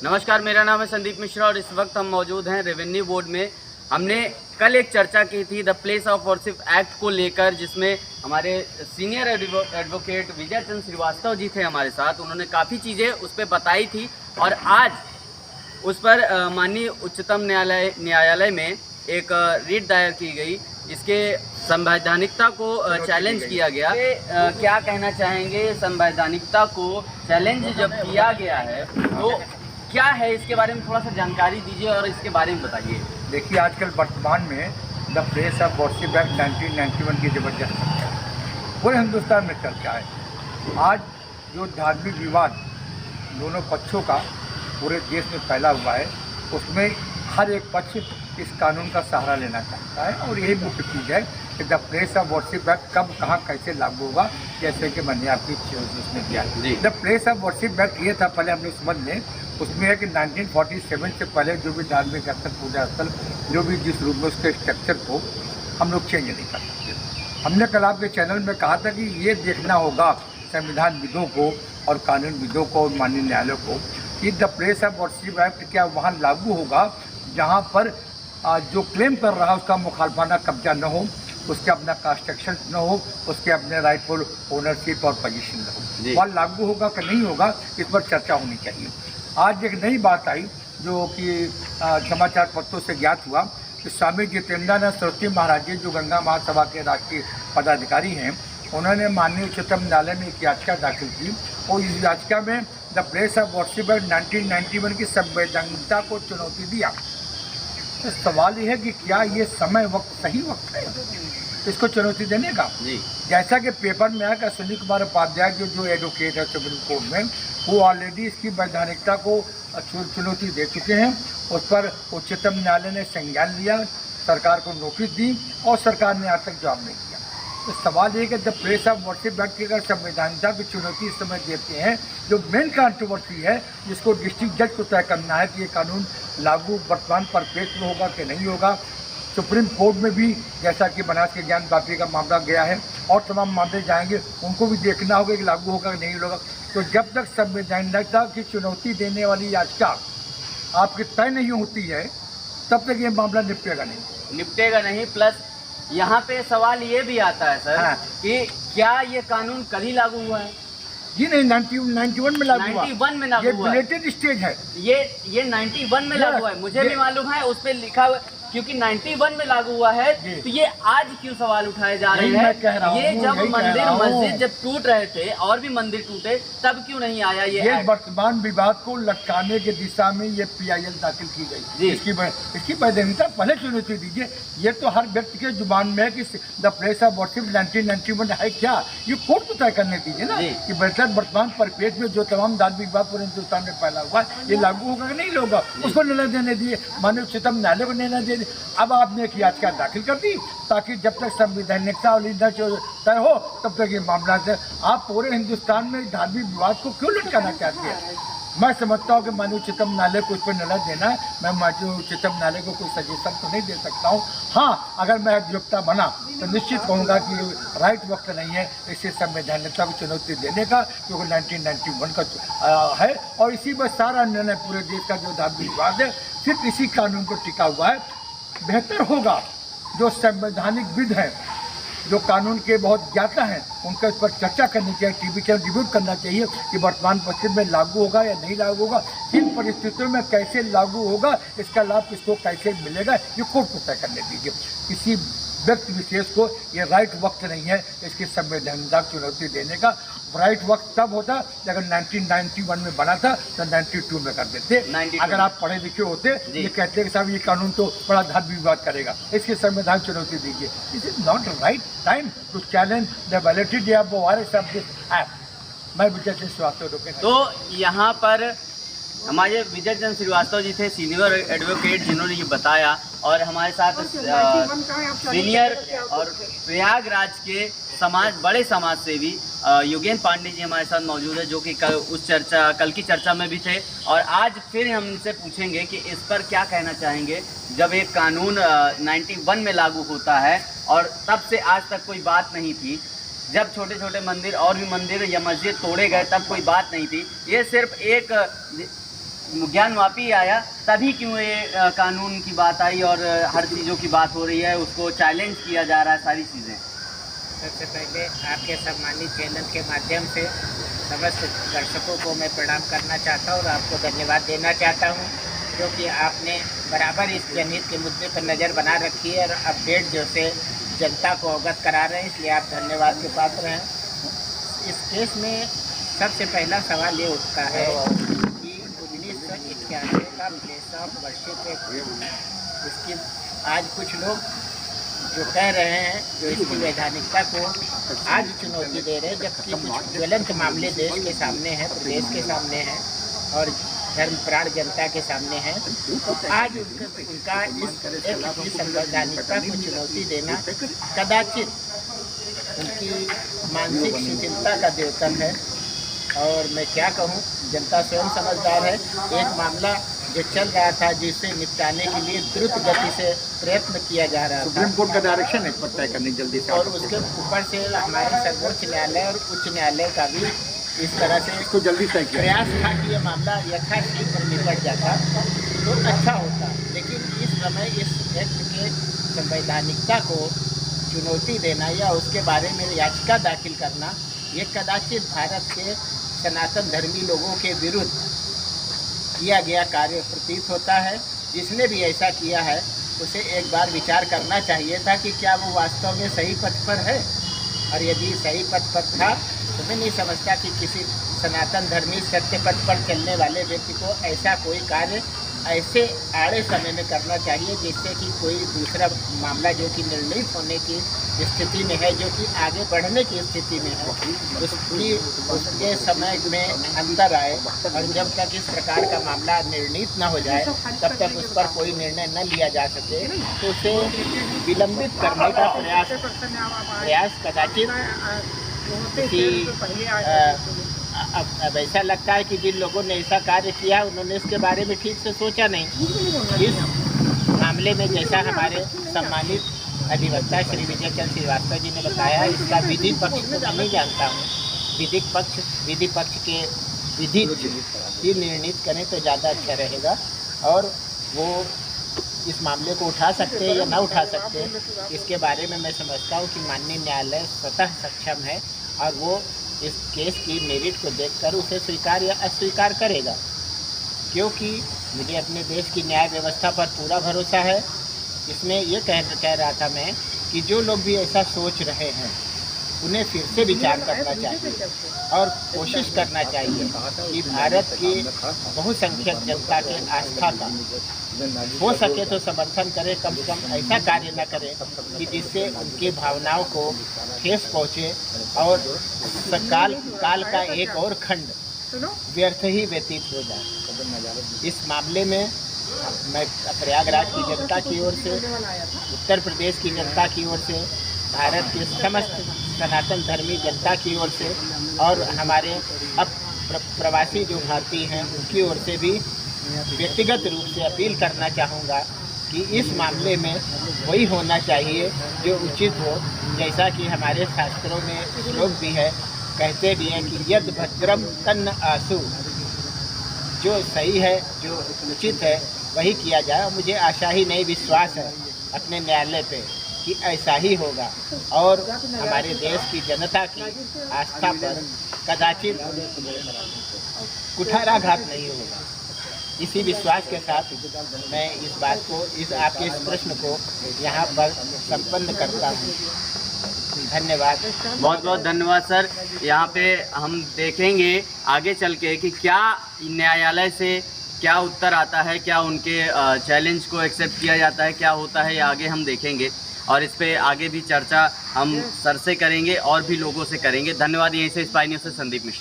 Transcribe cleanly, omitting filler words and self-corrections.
नमस्कार, मेरा नाम है संदीप मिश्रा और इस वक्त हम मौजूद हैं रेवेन्यू बोर्ड में। हमने कल एक चर्चा की थी the place of worship act को लेकर, जिसमें हमारे सीनियर एडवोकेट विजय चंद्र श्रीवास्तव जी थे हमारे साथ। उन्होंने काफ़ी चीज़ें उस पर बताई थी और आज उस पर माननीय उच्चतम न्यायालय में एक रिट दायर की गई। इसके संवैधानिकता को चैलेंज किया गया। क्या कहना चाहेंगे, संवैधानिकता को चैलेंज जब किया गया है तो क्या है, इसके बारे में थोड़ा सा जानकारी दीजिए और इसके बारे में बताइए। देखिए, आजकल वर्तमान में the place of worship act 1991 की जबरदस्त चर्चा है, पूरे हिंदुस्तान में चर्चा है। आज जो धार्मिक विवाद दोनों पक्षों का पूरे देश में फैला हुआ है, उसमें हर एक पक्ष इस कानून का सहारा लेना चाहता है और यही मुख्य चीज़ है कि the place of worship act कब कहाँ कैसे लागू होगा, जैसे कि मैंने आपकी उसमें किया। The place of worship act ये था, पहले हम लोग समझ लें, उसमें है कि 1947 से पहले जो भी धार्मिक स्थल, पूजा स्थल, जो भी जिस रूप में उसके स्ट्रक्चर को हम लोग चेंज नहीं कर सकते। हमने कल आपके चैनल में कहा था कि ये देखना होगा संविधान विदों को और कानून विदों को और माननीय न्यायालय को कि the place of worship act क्या वहाँ लागू होगा जहाँ पर जो क्लेम कर रहा है उसका मुखालफाना कब्जा न हो, उसके अपना कंस्ट्रक्शन न हो, उसके अपने राइटफुल ओनरशिप और पोजीशन न हो, वहाँ लागू होगा कि नहीं होगा, इस पर चर्चा होनी चाहिए। आज एक नई बात आई जो कि समाचार पत्रों से ज्ञात हुआ कि स्वामी जितेंद्रानंद सरस्वती महाराज जी, जो गंगा महासभा के राष्ट्रीय पदाधिकारी हैं, उन्होंने माननीय उच्चतम न्यायालय में एक याचिका दाखिल की और इस याचिका में the place of worship act 1991 की संवैधानिकता को चुनौती दिया। तो सवाल ये है कि क्या ये समय वक्त सही वक्त है इसको चुनौती देने का? जैसा कि पेपर में आया कि सुनील कुमार उपाध्याय जो एडवोकेट है सुप्रीम कोर्ट में, वो ऑलरेडी इसकी वैधानिकता को चुनौती दे चुके हैं। उस पर उच्चतम न्यायालय ने संज्ञान लिया, सरकार को नोटिस दी और सरकार ने आज तक जवाब नहीं दिया। तो सवाल ये कि the place of worship act की अगर संवैधानिकता की चुनौती इस समय देते हैं, जो मेन कंट्रोवर्सी है जिसको डिस्ट्रिक्ट जज को तय करना है कि ये कानून लागू वर्तमान परिप्रेक्ष्य में होगा कि नहीं होगा। सुप्रीम कोर्ट में भी जैसा कि बनास के ज्ञान वापी का मामला गया है और तमाम मामले जाएंगे, उनको भी देखना होगा कि लागू होगा कि नहीं होगा। तो जब तक संवैधानिकता की चुनौती देने वाली याचिका आपकी तय नहीं होती है, तब तक ये मामला निपटेगा नहीं। प्लस यहाँ पे सवाल ये भी आता है सर, कि क्या ये कानून कल ही लागू हुआ है? जी नहीं, 91 में लागू हुआ। 91 में लागू हुआ। ये रिलेटेड स्टेज है। ये 91 में लागू हुआ है, मुझे भी मालूम है, उस पर लिखा हुआ, क्योंकि 91 में लागू हुआ है। तो ये आज क्यों सवाल उठाए जा रहे हैं? ये जब मंदिर मस्जिद जब टूट रहे थे और भी मंदिर टूटे, तब क्यों नहीं आया ये वर्तमान विवाद को लटकाने की दिशा में ये PIL दाखिल की गई। इसकी वैधानिकता पहले चुनौती दीजिए। ये तो हर व्यक्ति के जुबान में है कि द प्लेस ऑफ वर्शिप 1991 है क्या, ये कोर्ट को तय करने दीजिए ना कि बेहतर वर्तमान परिप्रेक्ष्य में जो तमाम धार्मिक विवाद पूरे हिंदुस्तान में फैला हुआ है, ये लागू होगा कि नहीं होगा, उसको निर्णय देने दिए, माननीय उच्चतम न्यायालय को निर्णय दे। अब आपने एक याचिका दाखिल कर दी ताकि जब तक संवैधानिकता और तय हो तब तक ये मामला है। आप पूरे हिंदुस्तान में धार्मिक विवाद को क्यों लटकाना चाहते हैं? मैं समझता हूँ कि माननीय उच्चतम न्यायालय को इस पर निर्णय देना है। मैं माननीय उच्चतम न्यायालय को कोई सजेशन तो नहीं दे सकता हूँ। हाँ, अगर मैं अधिवक्ता बना तो निश्चित कहूँगा कि राइट वक्त नहीं है इसे संवैधानिकता को चुनौती देने का, क्योंकि 1991 का है और इसी में सारा निर्णय पूरे देश का जो धार्मिक विवाद है सिर्फ इसी कानून को टिका हुआ है। बेहतर होगा जो संवैधानिक विद हैं, जो कानून के बहुत ज्ञाता हैं, उनका इस पर चर्चा करनी चाहिए, टीवी चैनल रिव्यू करना चाहिए कि वर्तमान परिस्थिति में लागू होगा या नहीं लागू होगा, किन परिस्थितियों में कैसे लागू होगा, इसका लाभ किसको कैसे मिलेगा, ये कोर्ट को तय करने दीजिए। किसी व्यक्ति विशेष को ये राइट वक्त नहीं है इसकी संवैधानिकता चुनौती देने का। राइट वक्त तब होता अगर 1991 में बना था तो 92 में कर देते। अगर आप पढ़े लिखे होते, ये कहते कि साहब ये कानून तो बड़ा धार्मिक विवाद करेगा, इसकी संविधान चुनौती दीजिए। This is not right time to challenge the validity of this act. मैं विजय चंद्र श्रीवास्तव। तो यहाँ पर हमारे विजय चंद्र श्रीवास्तव जी थे सीनियर एडवोकेट, जिन्होंने ये बताया, और हमारे साथ सीनियर और प्रयागराज के बड़े समाज सेवी योगेन पांडे जी हमारे साथ मौजूद है, जो कि कल की चर्चा में भी थे। और आज फिर हम इनसे पूछेंगे कि इस पर क्या कहना चाहेंगे, जब एक कानून 91 में लागू होता है और तब से आज तक कोई बात नहीं थी। जब छोटे छोटे मंदिर और भी मंदिर या मस्जिद तोड़े गए तब कोई बात नहीं थी। ये सिर्फ एक ज्ञान वापी आया तभी क्यों ये कानून की बात आई और हर चीज़ों की बात हो रही है, उसको चैलेंज किया जा रहा है सारी चीज़ें। सबसे पहले आपके सम्मानित चैनल के माध्यम से समस्त दर्शकों को मैं प्रणाम करना चाहता हूँ और आपको धन्यवाद देना चाहता हूँ, क्योंकि आपने बराबर इस जनहित के मुद्दे पर नज़र बना रखी है और अपडेट जो से जनता को अवगत करा रहे हैं, इसलिए आप धन्यवाद के पात्र हैं। इस केस में सबसे पहला सवाल ये उठता है कि 1991 का प्लेस ऑफ वर्शिप एक्ट, इसकी आज कुछ लोग जो कह रहे हैं, जो इसकी वैधानिकता को आज चुनौती दे रहे हैं, जबकि कुछ ज्वलंत मामले देश के सामने हैं, प्रदेश के सामने हैं और धर्मप्राण जनता के सामने हैं, तो आज उनका इस संवैधानिकता को चुनौती देना कदाचित उनकी मानसिक शिथिलता का द्योतक है। और मैं क्या कहूँ, जनता स्वयं समझदार है। एक मामला जो चल रहा था जिसे निपटाने के लिए द्रुत गति से प्रयत्न किया जा रहा था, सुप्रीम कोर्ट का डायरेक्शन है पर तय करनी जल्दी से, और उसके ऊपर से हमारे सर्वोच्च न्यायालय और उच्च न्यायालय का भी इस तरह से इसको जल्दी तय किया प्रयास था कि ये मामला यथाशीघ्र निपट जाता तो अच्छा होता। लेकिन इस समय इस एक्ट के संवैधानिकता को चुनौती देना या उसके बारे में याचिका दाखिल करना, ये कदाचित भारत के सनातन धर्मी लोगों के विरुद्ध किया गया कार्य प्रतीत होता है। जिसने भी ऐसा किया है उसे एक बार विचार करना चाहिए था कि क्या वो वास्तव में सही पथ पर है, और यदि सही पथ पर था तो मैं नहीं समझता कि किसी सनातन धर्मी सत्य पथ पर चलने वाले व्यक्ति को ऐसा कोई कार्य ऐसे आड़े समय में करना चाहिए जिससे कि कोई दूसरा मामला जो कि निर्णित होने की स्थिति में है, जो कि आगे बढ़ने की स्थिति में है, उसके समय में अंतर आए, और जब तक इस प्रकार का मामला निर्णित न हो जाए तब तक उस पर कोई निर्णय न लिया जा सके, तो उसे विलंबित करने का प्रयास कदाचित अब ऐसा लगता है कि जिन लोगों ने ऐसा कार्य किया उन्होंने इसके बारे में ठीक से सोचा नहीं। इस मामले में जैसा हमारे सम्मानित अधिवक्ता श्री विजय चंद्र श्रीवास्तव जी ने बताया, इसका विधि पक्ष तो मैं नहीं जानता हूँ। विधि पक्ष के विधि ही निर्णित करें तो ज़्यादा अच्छा रहेगा, और वो इस मामले को उठा सकते हैं या ना उठा सकते हैं, इसके बारे में मैं समझता हूँ कि माननीय न्यायालय स्वतः सक्षम है और वो इस केस की मेरिट को देखकर उसे स्वीकार या अस्वीकार करेगा। क्योंकि मुझे अपने देश की न्याय व्यवस्था पर पूरा भरोसा है। इसमें ये कह रहा था मैं कि जो लोग भी ऐसा सोच रहे हैं उन्हें फिर से विचार करना चाहिए और कोशिश करना चाहिए कि भारत की बहुसंख्यक जनता के आस्था का हो सके तो समर्थन करें, कम से कम ऐसा कार्य न करें कि जिससे उनकी भावनाओं को ठेस पहुँचे और काल का एक और खंड व्यर्थ ही व्यतीत हो जाए। इस मामले में मैं प्रयागराज की जनता की ओर से, उत्तर प्रदेश की जनता की ओर से, भारत के समस्त सनातन धर्मी जनता की ओर से और हमारे अब प्रवासी जो भारतीय हैं उनकी ओर से भी व्यक्तिगत रूप से अपील करना चाहूँगा कि इस मामले में वही होना चाहिए जो उचित हो। जैसा कि हमारे शास्त्रों में श्लोक भी है, कहते भी हैं कि यद भद्रम तन्न आसु, जो सही है जो उचित है वही किया जाए। और मुझे आशा ही नहीं विश्वास है अपने न्यायालय पे कि ऐसा ही होगा और हमारे देश की जनता की आस्था पर कदाचित कुठाराघात नहीं होगा। इसी विश्वास के साथ मैं इस बात को, आपके इस प्रश्न को यहाँ पर संपन्न करता हूँ। धन्यवाद। बहुत बहुत धन्यवाद सर। यहाँ पे हम देखेंगे आगे चल के कि क्या न्यायालय से क्या उत्तर आता है, क्या उनके चैलेंज को एक्सेप्ट किया जाता है, क्या होता है, या आगे हम देखेंगे और इस पे आगे भी चर्चा हम सर से करेंगे और भी लोगों से करेंगे। धन्यवाद। यहीं से स्पाई न्यूज़ से संदीप मिश्रा।